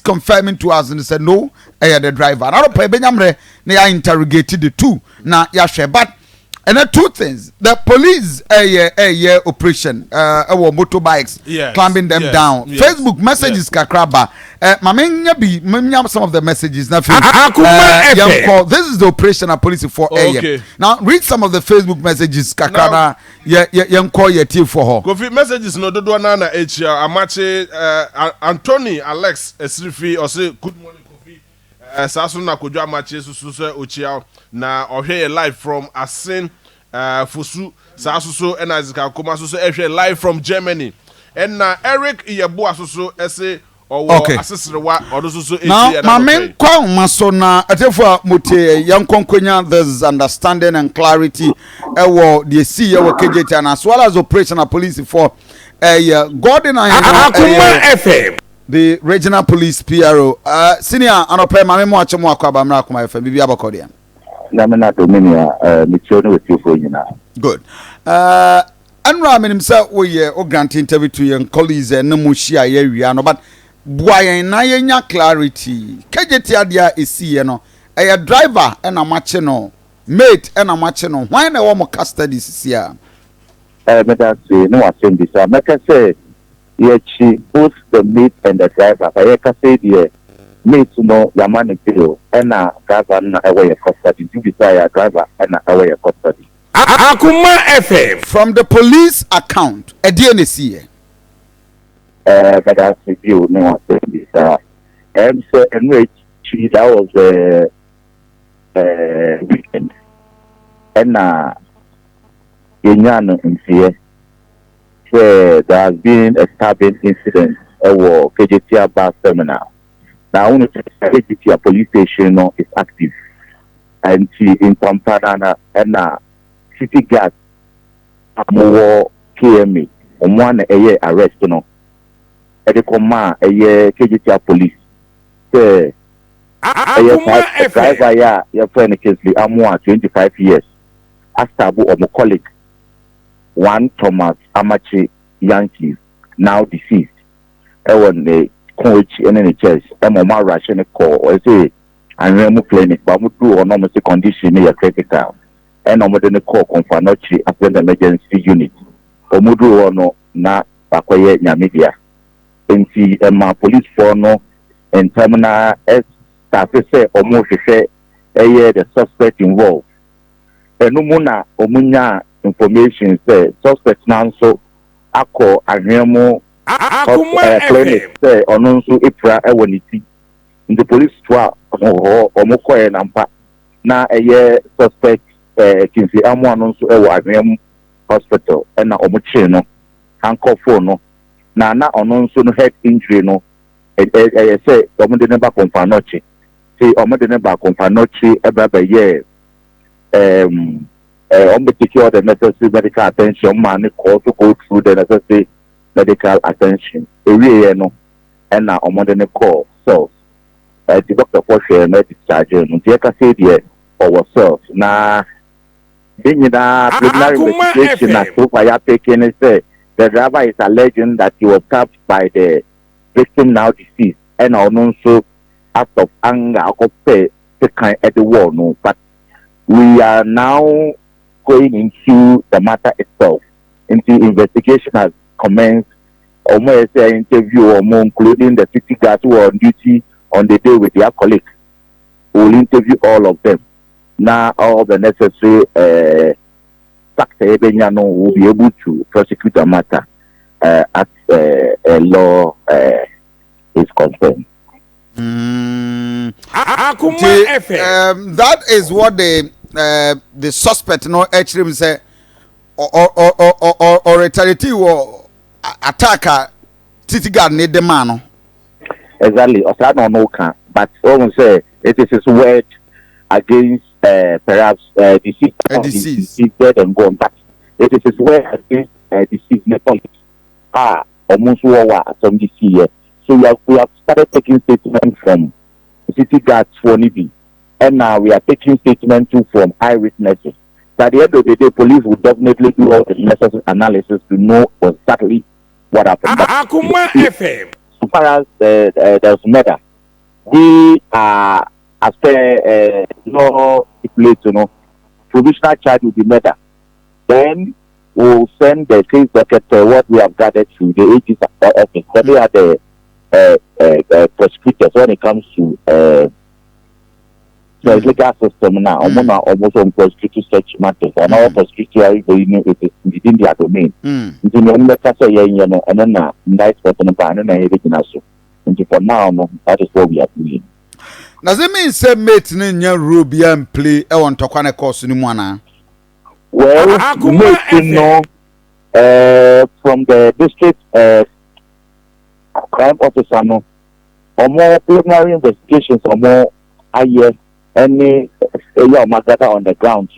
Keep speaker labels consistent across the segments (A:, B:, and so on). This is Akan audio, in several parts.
A: confirming to us and said no, the driver. And I don't pay Benyamre, they are interrogated the two. Now, yeah, but and then two things. The police operation our motorbikes climbing them down. Facebook messages kakraba. Mamenya some of the messages na Akoma this is the operation of police for okay. Now read some of the Facebook messages kakraba young call your team for her.
B: Kofi messages no do na amache Anthony Alex Esrifi or say good morning Kofi. Sasu na kodwa amache susu ochia na ohwe live from Asin Fusu Sasu and Azika Akoma so live from Germany and Eric Iyabu asusu ese okay.
A: Now my main call masona atefa mote yankonkonya there's understanding and clarity the see our Kejetia and as well as operational police for Gordon
C: Akoma FM
A: the regional police PRO senior anope mame mo achemo akwaba mra Akoma FM bibia bakodia
D: na me na dominion mitiono with you for nyina
A: good anra menim say we o grant interview to your colleagues and no mo shia ye wi no but boyen na yenya clarity Kejetia dia esi no a driver and a match no mate and a match no why na wo mo custody sia
D: me that say no attend this make say ye both the mate and the driver but ye can say the mate no yamani pilo and a driver na away custody to be say driver and away custody
C: Akoma FM
A: from the police account e die na sia
D: but that's the view no attend this and so enrich that was weekend and in here where there has been a stabbing incident at Kejetia bus terminal. Now only Kejetia police station is active and in Pampana and city guard more KMA one a year arrest no at the command a year Kejetia police a driver your friend Kesley I'm 25 years Astabu or my colleague one Thomas Amachi Yankees now deceased when the coach in the church mama ration call or say and remo clinic but we do or normal condition near critical and no the call confanochi after the emergency unit or mudu or no na bakoye nyamidia nti my police for no in terminal s staff say almost say the suspect involved enumuna omunya information say suspect now so akọ ahwemo clinic say ono nso epra ewoniti in the police to omokoye nampa na suspect kinsi amu ano nso ewo ahwemo hospital na omoche no hankofo no na ono nso no head injury no say omode ne ba konfanochi say omode ne ba konfanochi eba take all the necessary medical attention, man, call to go through the necessary medical attention. No, and now I'm on the call. So, the doctor for sure, medical charge, and take a say there ourselves. Now, being in a preliminary investigation, as so far, taking it, say the driver is alleging that he was stabbed by the victim now deceased, and also out of anger, I could say, taken at the wall, no, but we are now going into the matter itself. Into investigation has commenced. Almost an interview or more, including the city guards who are on duty on the day with their colleagues. We'll interview all of them. Now all the necessary factors will be able to prosecute the matter as law is concerned.
A: That is what the suspect no actually say or retaliate or attack city guard need the man.
D: Exactly. Or no can, but almost say it is his word against perhaps disease dead and gone. But it is his word against disease almost some this year. So we have started taking statements from city guards for Nibi. And now we are taking statements too from eyewitnesses. So at the end of the day, police will definitely do all the necessary analysis to know exactly what happened.
C: Akoma FM.
D: So far as there's murder, we are after law stipulates, provisional charge will be murder. Then we'll send the case docket what we have gathered to the AG's office. So they are the prosecutors when it comes to the legal system now. Almost on prosecuting such matters. And our prosecutor it is within their domain. And then nice person and everything else. And for now, that is what we are doing.
A: Does it mean say mate in Ruby and play I want to kind of course in one?
D: Well, mate, from the district crime officer, or more preliminary investigations, or more any matter on the ground,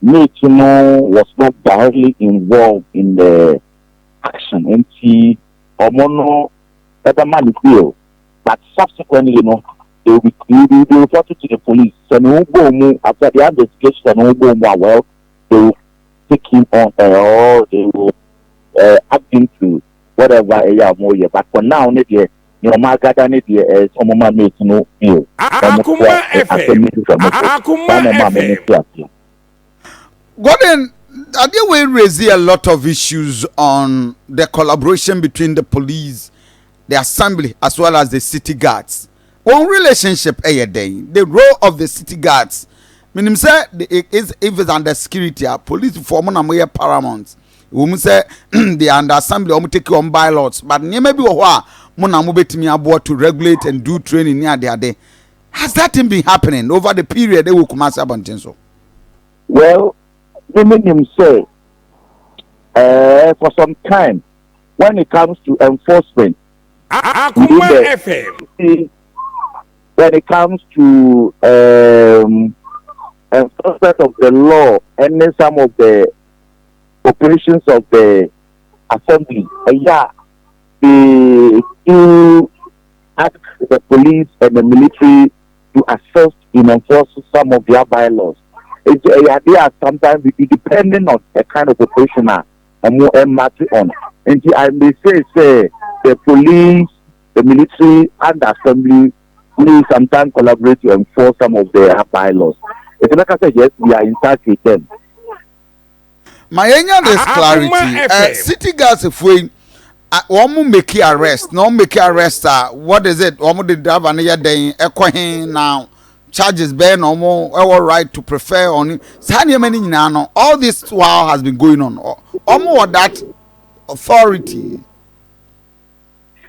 D: mate, was not directly involved in the action, and he or mono ever manipulate, but subsequently, they will be reported to the police. So no go after the investigation, no go well, they will take him on or they will act into whatever area more. But for now, my garden is some man makes no deal.
C: Akoma FM.
A: Gordon, are there way raise a lot of issues on the collaboration between the police, the assembly, as well as the city guards? One relationship, the role of the city guards. Meaning, say, if it's under security, police form are paramount. We say they under assembly, take on bylaws, but maybe to regulate and do training near their day. Has that been happening over the period they will come as so?
D: Well, him say, for some time, when it comes to enforcement,
C: Akoma FM.
D: When it comes to enforcement of the law and then some of the operations of the assembly, they do ask the police and the military to assist in enforcing some of their bylaws. They are sometimes depending on the kind of operation and more matter on. And I may say the police, the military, and the assembly we sometimes collaborate to enforce some of their bylaws. It's like I said, yes, we are in touch with them.
A: My this clarity. City guards, if we one make arrest, no make arrest. What is it? One the driver near day now. Charges bear no more our right to prefer on him. All this while has been going on. More that authority.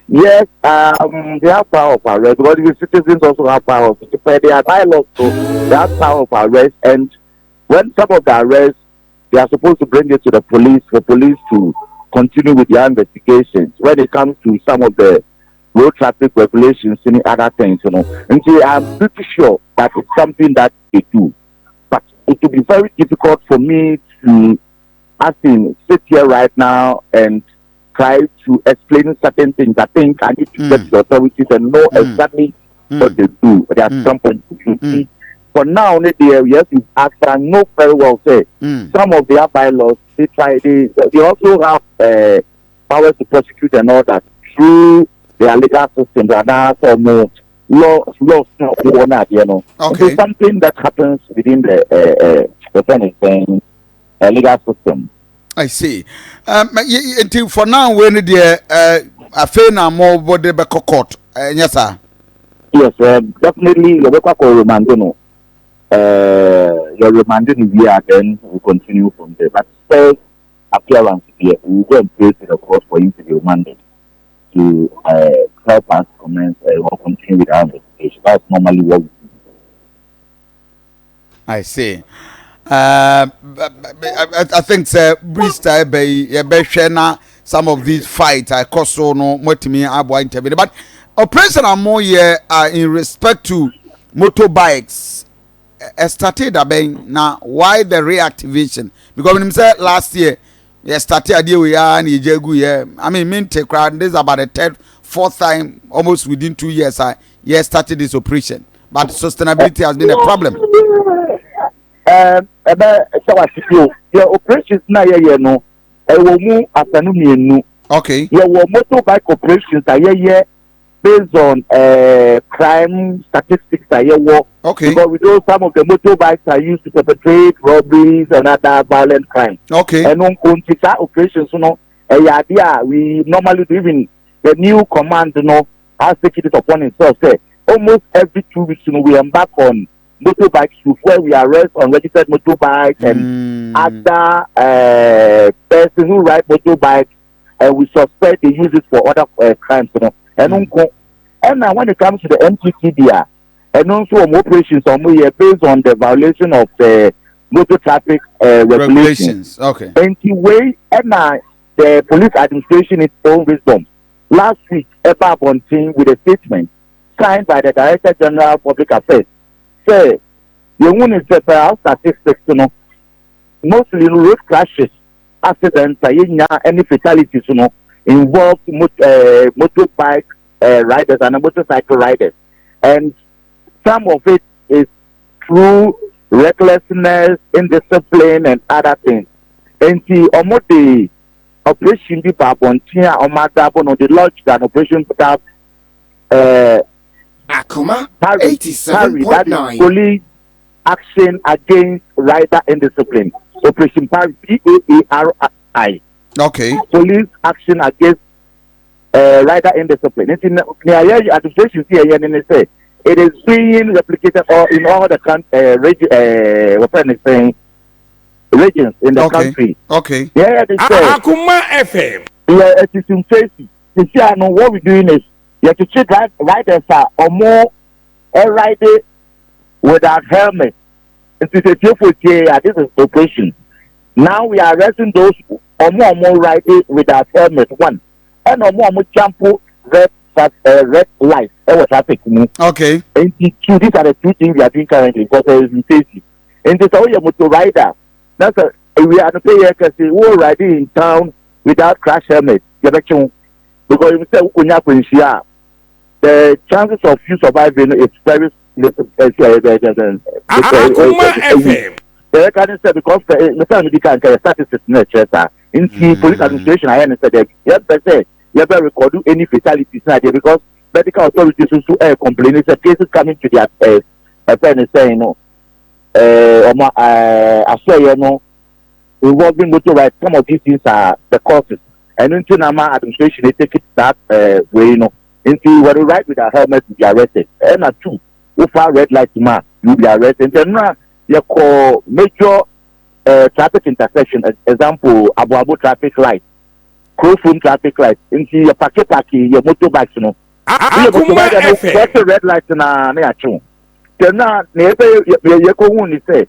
D: Yes, they have power of arrest because the citizens also have power of prepare. They are bylaws, so they have power of arrest. And when some of the arrests, they are supposed to bring it to the police for police to continue with their investigations. When it comes to some of the road traffic regulations and other things, and so I'm pretty sure that it's something that they do. But it will be very difficult for me to, sit here right now and try to explain certain things. I think I need to get the authorities and know exactly what they do. There are some points for now, yes, you ask, I know very well say some of their bylaws they also have powers to prosecute and all that through their legal system. There are some laws,
A: Okay.
D: It's something that happens within the legal system.
A: I see. Until for now, when the Afena more body back court, yes, sir.
D: Yes, definitely. Your remanding here, then we continue from there. But first appearance here, we will go and place it, of course, for him to be remanded to help us commence or continue with our investigation. That's normally what we do.
A: I see. I think Brista be some of these fights I cause so no motimi abo interview, but operation are more here in respect to motorbikes started now. Why the reactivation? Because when said last year started idea we are and I mean take crowd. This is about the fourth time almost within 2 years I started this operation, but sustainability has been a problem.
D: Your operations now, no. I will move after no.
A: Okay.
D: Your motorbike operations are based on crime statistics that you work.
A: Okay.
D: Because we know some of the motorbikes are used to perpetrate robberies and other violent crimes.
A: Okay.
D: And on Kontisa operations, we normally do even the new command, has taken it upon itself. Say almost every 2 weeks, we embark on motorbikes where we arrest unregistered motorbikes and other persons who ride motorbikes, and we suspect they use it for other crimes. And when it comes to the MTTDR, and also operations based on the violation of the motor traffic regulations.
A: Okay.
D: And the way the police administration its own wisdom. Last week, Eba Bonting with a statement signed by the Director General of Public Affairs said the woman is statistics, mostly road crashes, accidents, any fatalities, involve motorbike riders and motorcycle riders, and some of it is through recklessness, indiscipline, and other things. And the operation be Babontia or Madabon on the lodge that operation staff
C: Akoma
D: that
C: 87.9
D: police action against rider indiscipline. Operation PAARI.
A: Okay.
D: Police action against rider indiscipline. It's in the administration here and say it is being replicated in all the regions in the country.
A: Okay.
D: Yeah, they say
C: Akoma FM.
D: yeah, it is in safety. You see, I know what we're doing is you have to check riders or more rider without helmet. It is a fearful this is operation. Now we are arresting those or more riders without helmet. One and more jump red light traffic.
A: Okay.
D: And two, these are the two things we are doing currently because there is in safety. And this is all your motor rider. That's we are to pay because we're riding in town without crash helmet. Because you say the chances of you surviving is very
C: Akoma FM.
D: the can say because the time we can get statistics in the in the police administration I said yes say you better record any fatalities because medical authorities also complain it's cases coming to their friend saying I say involving motor some of these things are the causes and into Nama administration they take it that way into when you ride with a helmet you be arrested and two if I red light man you be arrested and then you call major traffic intersection example Abu traffic light crossing traffic light into your packet your motorbikes
C: Akoma FM.
D: red light na achu then na you go who say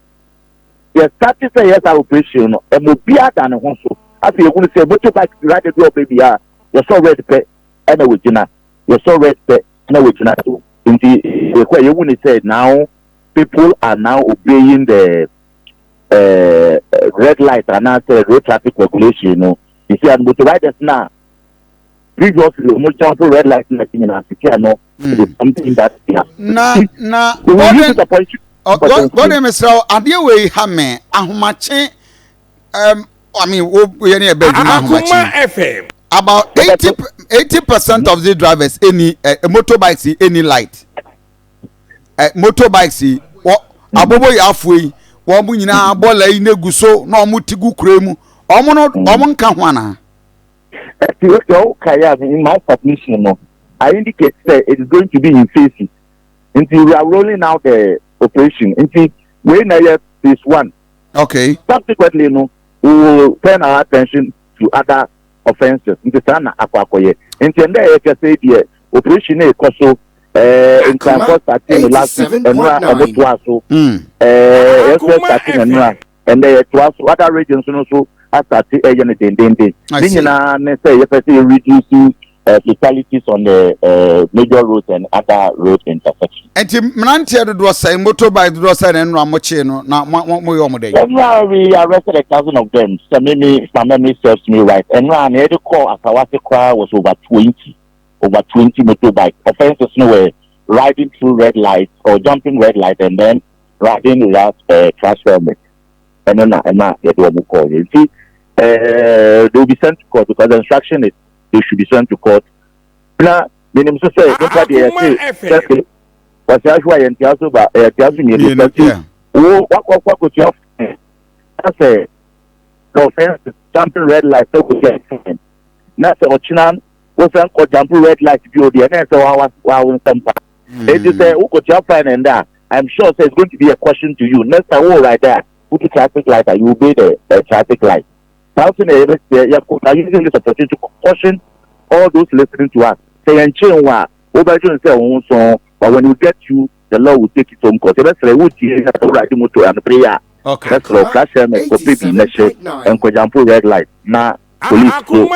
D: the started say yes operation and mo bia than ho so after you go say motorbike ride the baby you saw red pe and we gina you saw red pe na we gina so into you wouldn't say now people are now obeying the red light and not road traffic regulation you see and motorbikers now previously almost jump red light in something that
A: God Mr. Adia way hame ahomache I mean we any
C: Akoma FM.
A: about 80% of the drivers any motorbikes any light motorbikes abobo yafui wo mu nyina bola yi negu so na omu tigu kuremu omu nka ho ana
D: in my submission I indicate that it is going to be in phases until we are rolling out the operation until when I have phase one.
A: Okay.
D: Subsequently, we will turn our attention to other offenses. Into Sana Akwakoye. Until there, I can say the operation is also in transport starting last week and and to us other regions also started reducing fatalities on the major roads and other road intersections.
A: And Mnantia do say motorbike do say and Ramochino now
D: we arrested 1,000 of them. So maybe my memory serves me right. And now the call at Awase was over 20 motorbike offenses nowhere riding through red lights or jumping red light and then riding without crash helmet. And then they do call. You see, they will be sent to court because the instruction is they should be sent to court. Now, Minim so say nobody say was actually and Tiasu ba Tiasu ni oh what you have say no offense jumping red light so we get na say Ochinan was an jumping red light bio there na say wa tampa it is say who could jump fine and that I'm sure so it's going to be a question to you next time right there put the traffic light and you obey the traffic light something you are using this opportunity to caution all those listening to us say and change what over say so but when you get you the law will take it home court that's like would you ride the motor and prayer
A: okay
D: that's all flash and copy message and ko jump red light na police go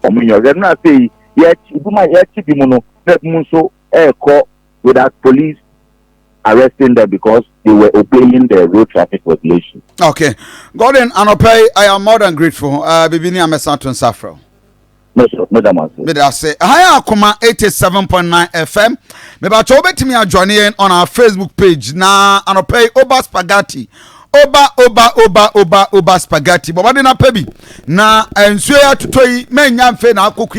D: omunyo then na say yet ibuma yet bimuno that munso call without police arresting them because they were obeying the road traffic regulations.
A: Okay, Gordon Anope, I am more than grateful. Bibini Amesanton Safro.
D: No, sir, no, that
A: me da say hi Akoma 87.9 FM. Me ba to bet me join in on our Facebook page na Anope Oba Spaghetti. Oba spaghetti. But what na pebi na ensuya tutoi menya mfe na akoko